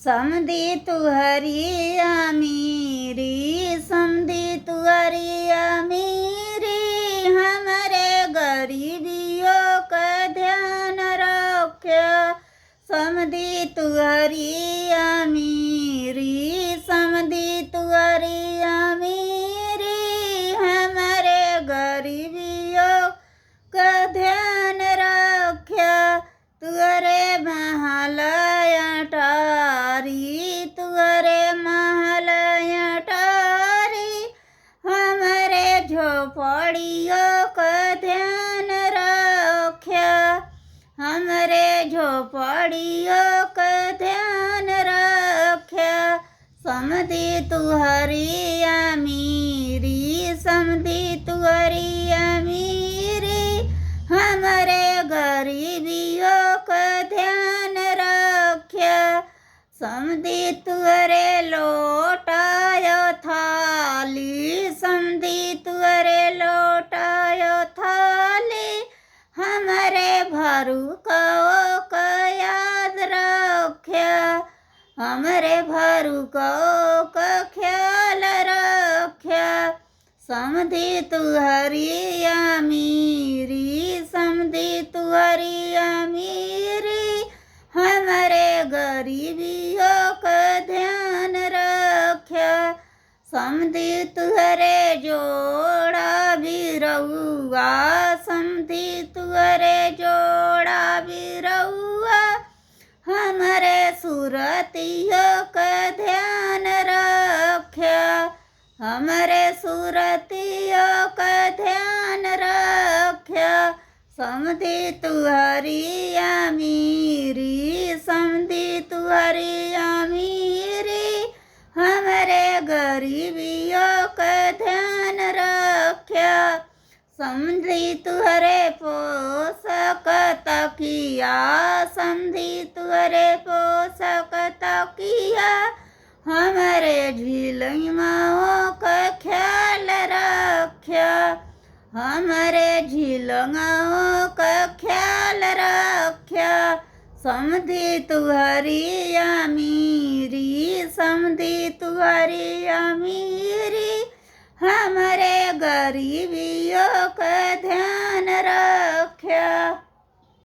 समधी तुहरी अमीरी, समधी तुहरी अमीरी, हमारे गरीबियों का ध्यान रख्या। समधी तुहरी अमीरी, समधी तुहरी अमीरी, हमारे गरीबियों का ध्यान रख्या। तुअरे महल अटारी, तुअरे महल अटारी, हमारे झोपड़ियों का ध्यान रख्या। हमारे झोपड़ियों का ध्यान रख्या। समधी तुहरी अमीरी, समधी तुहरी अमीरी, हमारे गरीबियों का ध्यान रख्या। समधी तुअरे लौटायो थाली, समधी तुअरे लौटायो थाली, हमारे भरुकों का याद रख्या। हमारे भरुकों का ख्याल रख्या। समधी तुहरी अमीरी, समधी तुहरी अमीरी, हमारे गरीबियों का ध्यान रख्या। समधी तुहरे जोड़ा भी रहुआ, समधी तुहरे जोड़ा भी रहुआ, हमारे सूरतियों का ध्यान रख्या। हमारे सूरतियों का ध्यान रख्या। समधी तुहरी अमीरी, समधी तुहरी अमीरी, हमारे गरीबियों का ध्यान रख्या। समधी तुहरे पोषक तकिया, समधी तुहरे पोषक तकिया, हमारे झिलंगाओं का ख्याल रख्या। हमारे झिलंगाओं का ख्याल रख्या। समधी तुहरी अमीरी, समधी तुहरी अमीरी, हमारे गरीबियों का ध्यान रख्या।